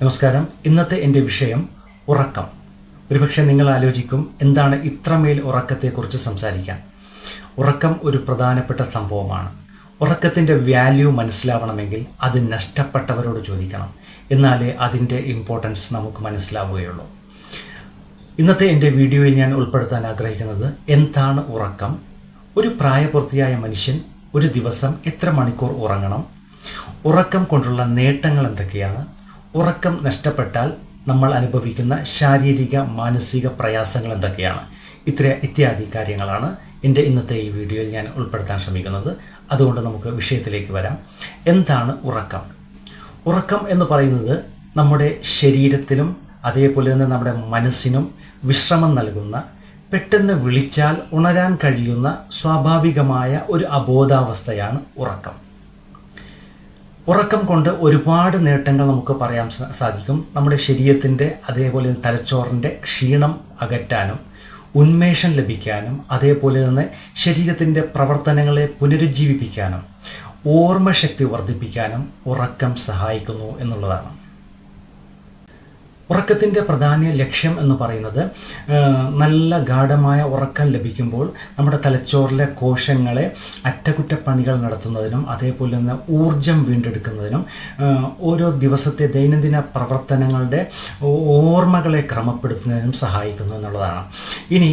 നമസ്കാരം. ഇന്നത്തെ എൻ്റെ വിഷയം ഉറക്കം. ഒരുപക്ഷെ നിങ്ങൾ ആലോചിക്കും, എന്താണ് ഇത്രമേൽ ഉറക്കത്തെക്കുറിച്ച് സംസാരിക്കാൻ? ഉറക്കം ഒരു പ്രധാനപ്പെട്ട സംഭവമാണ്. ഉറക്കത്തിൻ്റെ വാല്യൂ മനസ്സിലാവണമെങ്കിൽ അത് നഷ്ടപ്പെട്ടവരോട് ചോദിക്കണം. എന്നാലേ അതിൻ്റെ ഇമ്പോർട്ടൻസ് നമുക്ക് മനസ്സിലാവുകയുള്ളൂ. ഇന്നത്തെ എൻ്റെ വീഡിയോയിൽ ഞാൻ ഉൾപ്പെടുത്താൻ ആഗ്രഹിക്കുന്നത് എന്താണ് ഉറക്കം, ഒരു പ്രായപൂർത്തിയായ മനുഷ്യൻ ഒരു ദിവസം എത്ര മണിക്കൂർ ഉറങ്ങണം, ഉറക്കം കൊണ്ടുള്ള നേട്ടങ്ങൾ എന്തൊക്കെയാണ്, ഉറക്കം നഷ്ടപ്പെട്ടാൽ നമ്മൾ അനുഭവിക്കുന്ന ശാരീരിക മാനസിക പ്രയാസങ്ങൾ എന്തൊക്കെയാണ്, ഇത്യാദി കാര്യങ്ങളാണ് എൻ്റെ ഇന്നത്തെ ഈ വീഡിയോയിൽ ഞാൻ ഉൾപ്പെടുത്താൻ ശ്രമിക്കുന്നത്. അതുകൊണ്ട് നമുക്ക് വിഷയത്തിലേക്ക് വരാം. എന്താണ് ഉറക്കം? ഉറക്കം എന്ന് പറയുന്നത് നമ്മുടെ ശരീരത്തിനും അതേപോലെ തന്നെ നമ്മുടെ മനസ്സിനും വിശ്രമം നൽകുന്ന, പെട്ടെന്ന് വിളിച്ചാൽ ഉണരാൻ കഴിയുന്ന സ്വാഭാവികമായ ഒരു അബോധാവസ്ഥയാണ് ഉറക്കം. ഉറക്കം കൊണ്ട് ഒരുപാട് നേട്ടങ്ങൾ നമുക്ക് പറയാൻ സാധിക്കും. നമ്മുടെ ശരീരത്തിൻ്റെ അതേപോലെ തലച്ചോറിൻ്റെ ക്ഷീണം അകറ്റാനും ഉന്മേഷം ലഭിക്കാനും അതേപോലെ തന്നെ ശരീരത്തിൻ്റെ പ്രവർത്തനങ്ങളെ പുനരുജ്ജീവിപ്പിക്കാനും ഓർമ്മശക്തി വർദ്ധിപ്പിക്കാനും ഉറക്കം സഹായിക്കുന്നു എന്നുള്ളതാണ്. ഉറക്കത്തിൻ്റെ പ്രധാന ലക്ഷ്യം എന്ന് പറയുന്നത് നല്ല ഗാഢമായ ഉറക്കം ലഭിക്കുമ്പോൾ നമ്മുടെ തലച്ചോറിലെ കോശങ്ങളെ അറ്റകുറ്റപ്പണികൾ നടത്തുന്നതിനും അതേപോലെ തന്നെ ഊർജം വീണ്ടെടുക്കുന്നതിനും ഓരോ ദിവസത്തെ ദൈനംദിന പ്രവർത്തനങ്ങളുടെ ഓർമ്മകളെ ക്രമപ്പെടുത്തുന്നതിനും സഹായിക്കുന്നു എന്നുള്ളതാണ്. ഇനി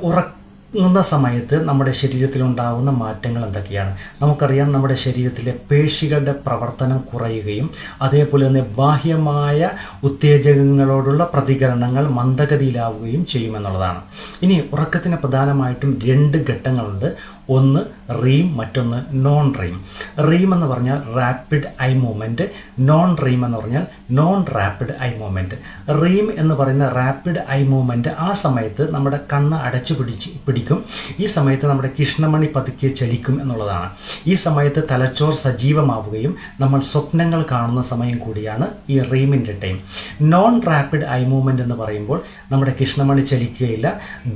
ഉറങ്ങുന്ന സമയത്ത് നമ്മുടെ ശരീരത്തിലുണ്ടാകുന്ന മാറ്റങ്ങൾ എന്തൊക്കെയാണ്? നമുക്കറിയാം, നമ്മുടെ ശരീരത്തിലെ പേശികളുടെ പ്രവർത്തനം കുറയുകയും അതേപോലെ തന്നെ ബാഹ്യമായ ഉത്തേജകങ്ങളോടുള്ള പ്രതികരണങ്ങൾ മന്ദഗതിയിലാവുകയും ചെയ്യുമെന്നുള്ളതാണ്. ഇനി ഉറക്കത്തിന് പ്രധാനമായിട്ടും 2 ഘട്ടങ്ങളുണ്ട്. ഒന്ന് റീം, മറ്റൊന്ന് നോൺ റീം. റീം എന്ന് പറഞ്ഞാൽ rapid eye movement, non REM എന്ന് പറഞ്ഞാൽ non rapid eye movement. REM എന്ന് പറയുന്ന റാപ്പിഡ് ഐ മൂവ്മെൻറ്റ് ആ സമയത്ത് നമ്മുടെ കണ്ണ് അടച്ചു പിടിക്കും. ഈ സമയത്ത് നമ്മുടെ കൃഷ്ണമണി പതുക്കെ ചലിക്കും എന്നുള്ളതാണ്. ഈ സമയത്ത് തലച്ചോർ സജീവമാവുകയും നമ്മൾ സ്വപ്നങ്ങൾ കാണുന്ന സമയം കൂടിയാണ് ഈ റീമിൻ്റെ time. Non rapid eye movement എന്ന് പറയുമ്പോൾ നമ്മുടെ കൃഷ്ണമണി ചലിക്കുകയില്ല,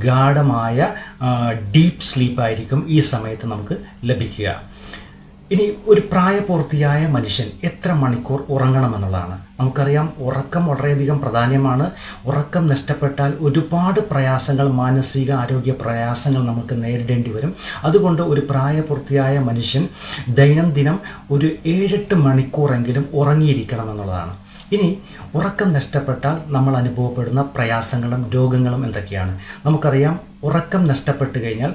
ഗാഢമായ ഡീപ്പ് സ്ലീപ്പായിരിക്കും ഈ സമയത്ത് നമുക്ക് ലഭിക്കുക. ഇനി ഒരു പ്രായപൂർത്തിയായ മനുഷ്യൻ എത്ര മണിക്കൂർ ഉറങ്ങണമെന്നുള്ളതാണ്. നമുക്കറിയാം, ഉറക്കം വളരെയധികം പ്രാധാന്യമാണ്. ഉറക്കം നഷ്ടപ്പെട്ടാൽ ഒരുപാട് പ്രയാസങ്ങൾ, മാനസിക ആരോഗ്യ പ്രയാസങ്ങൾ നമുക്ക് നേരിടേണ്ടി വരും. അതുകൊണ്ട് ഒരു പ്രായപൂർത്തിയായ മനുഷ്യൻ ദൈനംദിനം ഒരു 7-8 മണിക്കൂറെങ്കിലും ഉറങ്ങിയിരിക്കണം എന്നുള്ളതാണ്. ഇനി ഉറക്കം നഷ്ടപ്പെട്ടാൽ നമ്മൾ അനുഭവപ്പെടുന്ന പ്രയാസങ്ങളും രോഗങ്ങളും എന്തൊക്കെയാണ്? നമുക്കറിയാം, ഉറക്കം നഷ്ടപ്പെട്ട് കഴിഞ്ഞാൽ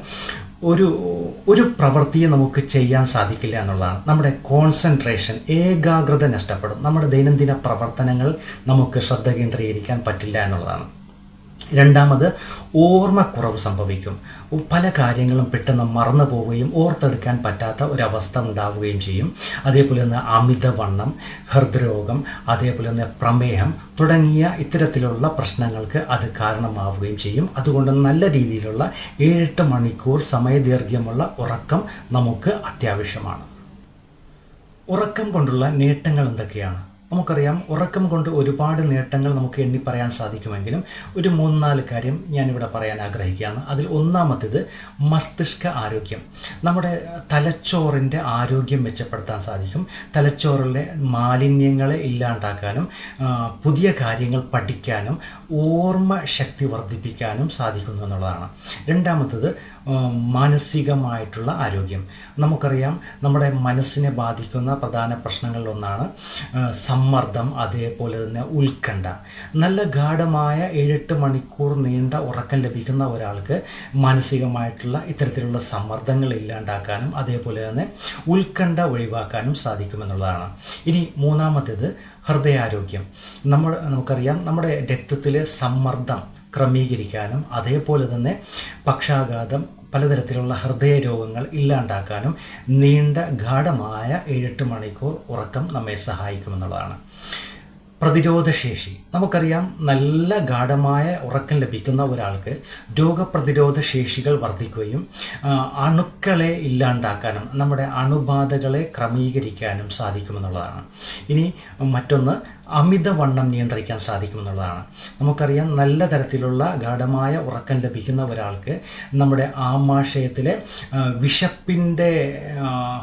ഒരു പ്രവൃത്തിയെ നമുക്ക് ചെയ്യാൻ സാധിക്കില്ല എന്നുള്ളതാണ്. നമ്മുടെ കോൺസെൻട്രേഷൻ, ഏകാഗ്രത നഷ്ടപ്പെടും. നമ്മുടെ ദൈനംദിന പ്രവർത്തനങ്ങൾ നമുക്ക് ശ്രദ്ധ കേന്ദ്രീകരിക്കാൻ പറ്റില്ല എന്നുള്ളതാണ്. രണ്ടാമത്, ഓർമ്മക്കുറവ് സംഭവിക്കും. പല കാര്യങ്ങളും പെട്ടെന്ന് മറന്നു പോവുകയും ഓർത്തെടുക്കാൻ പറ്റാത്ത ഒരവസ്ഥ ഉണ്ടാവുകയും ചെയ്യും. അതേപോലെ തന്നെ അമിതവണ്ണം, ഹൃദ്രോഗം, അതേപോലെ തന്നെ പ്രമേഹം തുടങ്ങിയ ഇത്തരത്തിലുള്ള പ്രശ്നങ്ങൾക്ക് അത് കാരണമാവുകയും ചെയ്യും. അതുകൊണ്ട് നല്ല രീതിയിലുള്ള 7-8 മണിക്കൂർ സമയദൈർഘ്യമുള്ള ഉറക്കം നമുക്ക് അത്യാവശ്യമാണ്. ഉറക്കം കൊണ്ടുള്ള നേട്ടങ്ങൾ എന്തൊക്കെയാണ്? നമുക്കറിയാം, ഉറക്കം കൊണ്ട് ഒരുപാട് നേട്ടങ്ങൾ നമുക്ക് എണ്ണി പറയാൻ സാധിക്കുമെങ്കിലും ഒരു 3-4 കാര്യം ഞാനിവിടെ പറയാൻ ആഗ്രഹിക്കുകയാണ്. അതിൽ ഒന്നാമത്തേത് മസ്തിഷ്ക ആരോഗ്യം. നമ്മുടെ തലച്ചോറിൻ്റെ ആരോഗ്യം മെച്ചപ്പെടുത്താൻ സാധിക്കും. തലച്ചോറിലെ മാലിന്യങ്ങളെ ഇല്ലാണ്ടാക്കാനും പുതിയ കാര്യങ്ങൾ പഠിക്കാനും ഓർമ്മ ശക്തി വർദ്ധിപ്പിക്കാനും സാധിക്കുന്നു എന്നുള്ളതാണ്. രണ്ടാമത്തേത് മാനസികമായിട്ടുള്ള ആരോഗ്യം. നമുക്കറിയാം, നമ്മുടെ മനസ്സിനെ ബാധിക്കുന്ന പ്രധാന പ്രശ്നങ്ങളിലൊന്നാണ് സമ്മർദ്ദം, അതേപോലെ തന്നെ ഉത്കണ്ഠ. നല്ല ഗാഢമായ 7-8 മണിക്കൂർ നീണ്ട ഉറക്കം ലഭിക്കുന്ന ഒരാൾക്ക് മാനസികമായിട്ടുള്ള ഇത്തരത്തിലുള്ള സമ്മർദ്ദങ്ങൾ ഇല്ലാണ്ടാക്കാനും അതേപോലെ തന്നെ ഉത്കണ്ഠ ഒഴിവാക്കാനും സാധിക്കുമെന്നുള്ളതാണ്. ഇനി മൂന്നാമത്തേത് ഹൃദയാരോഗ്യം. നമുക്കറിയാം, നമ്മുടെ രക്തത്തിലെ സമ്മർദ്ദം ക്രമീകരിക്കാനും അതേപോലെ തന്നെ പക്ഷാഘാതം, പലതരത്തിലുള്ള ഹൃദയ രോഗങ്ങൾ ഇല്ലാണ്ടാക്കാനും നീണ്ട ഗാഢമായ 7-8 മണിക്കൂർ ഉറക്കം നമ്മെ സഹായിക്കുമെന്നുള്ളതാണ്. പ്രതിരോധശേഷി. നമുക്കറിയാം, നല്ല ഗാഢമായ ഉറക്കം ലഭിക്കുന്ന ഒരാൾക്ക് രോഗപ്രതിരോധ ശേഷികൾ വർദ്ധിക്കുകയും അണുക്കളെ ഇല്ലാണ്ടാക്കാനും നമ്മുടെ അണുബാധകളെ ക്രമീകരിക്കാനും സാധിക്കുമെന്നുള്ളതാണ്. ഇനി മറ്റൊന്ന്, അമിതവണ്ണം നിയന്ത്രിക്കാൻ സാധിക്കുമെന്നുള്ളതാണ്. നമുക്കറിയാം, നല്ല തരത്തിലുള്ള ഗാഢമായ ഉറക്കം ലഭിക്കുന്ന ഒരാൾക്ക് നമ്മുടെ ആമാശയത്തിലെ വിശപ്പിൻ്റെ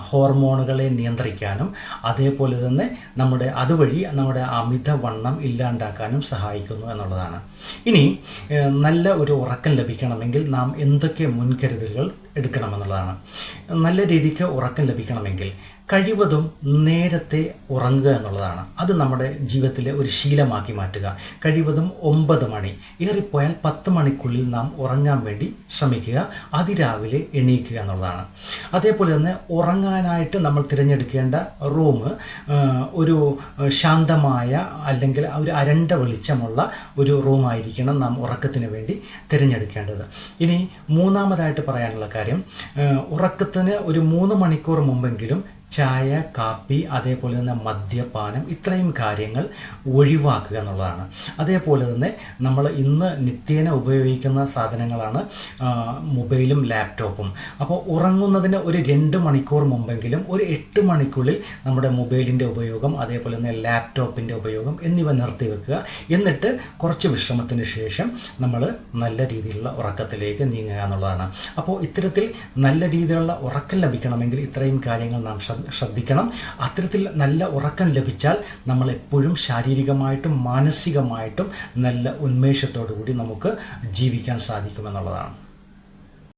ഹോർമോണുകളെ നിയന്ത്രിക്കാനും അതേപോലെ തന്നെ അതുവഴി നമ്മുടെ അമിതവണ്ണം ഇല്ലാണ്ടാക്കാനും സഹായിക്കുന്നു എന്നുള്ളതാണ്. ഇനി നല്ല ഒരു ഉറക്കം ലഭിക്കണമെങ്കിൽ നാം എന്തൊക്കെ മുൻകരുതലുകൾ എടുക്കണമെന്നുള്ളതാണ്. നല്ല രീതിക്ക് ഉറക്കം ലഭിക്കണമെങ്കിൽ കഴിവതും നേരത്തെ ഉറങ്ങുക എന്നുള്ളതാണ്. അത് നമ്മുടെ ജീവിതത്തിലെ ഒരു ശീലമാക്കി മാറ്റുക. കഴിവതും 9 മണി, ഏറിപ്പോയാൽ 10 മണിക്കുള്ളിൽ നാം ഉറങ്ങാൻ വേണ്ടി ശ്രമിക്കുക. അതിരാവിലെ എണീക്കുക എന്നുള്ളതാണ്. അതേപോലെ തന്നെ ഉറങ്ങാനായിട്ട് നമ്മൾ തിരഞ്ഞെടുക്കേണ്ട റൂം ഒരു ശാന്തമായ അല്ലെങ്കിൽ ഒരു അരണ്ട വെളിച്ചമുള്ള ഒരു റൂമായിരിക്കണം നാം ഉറക്കത്തിന് വേണ്ടി തിരഞ്ഞെടുക്കേണ്ടത്. ഇനി മൂന്നാമതായിട്ട് പറയാനുള്ള കാര്യം, ഉറക്കത്തിന് ഒരു 3 മണിക്കൂർ മുമ്പെങ്കിലും ചായ, കാപ്പി, അതേപോലെ തന്നെ മദ്യപാനം, ഇത്രയും കാര്യങ്ങൾ ഒഴിവാക്കുക എന്നുള്ളതാണ്. അതേപോലെ തന്നെ നമ്മൾ ഇന്ന് നിത്യേന ഉപയോഗിക്കുന്ന സാധനങ്ങളാണ് മൊബൈലും ലാപ്ടോപ്പും. അപ്പോൾ ഉറങ്ങുന്നതിന് ഒരു 2 മണിക്കൂർ മുമ്പെങ്കിലും ഒരു 8 മണിക്കുള്ളിൽ നമ്മുടെ മൊബൈലിൻ്റെ ഉപയോഗം, അതേപോലെ തന്നെ ലാപ്ടോപ്പിൻ്റെ ഉപയോഗം എന്നിവ നിർത്തിവെക്കുക. എന്നിട്ട് കുറച്ച് വിശ്രമത്തിന് ശേഷം നമ്മൾ നല്ല രീതിയിലുള്ള ഉറക്കത്തിലേക്ക് നീങ്ങുക എന്നുള്ളതാണ്. അപ്പോൾ ഇത്തരത്തിൽ നല്ല രീതിയിലുള്ള ഉറക്കം ലഭിക്കണമെങ്കിൽ ഇത്രയും കാര്യങ്ങൾ നാം ശ്രദ്ധിക്കണം. അത്തരത്തിൽ നല്ല ഉറക്കം ലഭിച്ചാൽ നമ്മൾ എപ്പോഴും ശാരീരികമായിട്ടും മാനസികമായിട്ടും നല്ല ഉന്മേഷത്തോടു കൂടി നമുക്ക് ജീവിക്കാൻ സാധിക്കുമെന്നുള്ളതാണ്.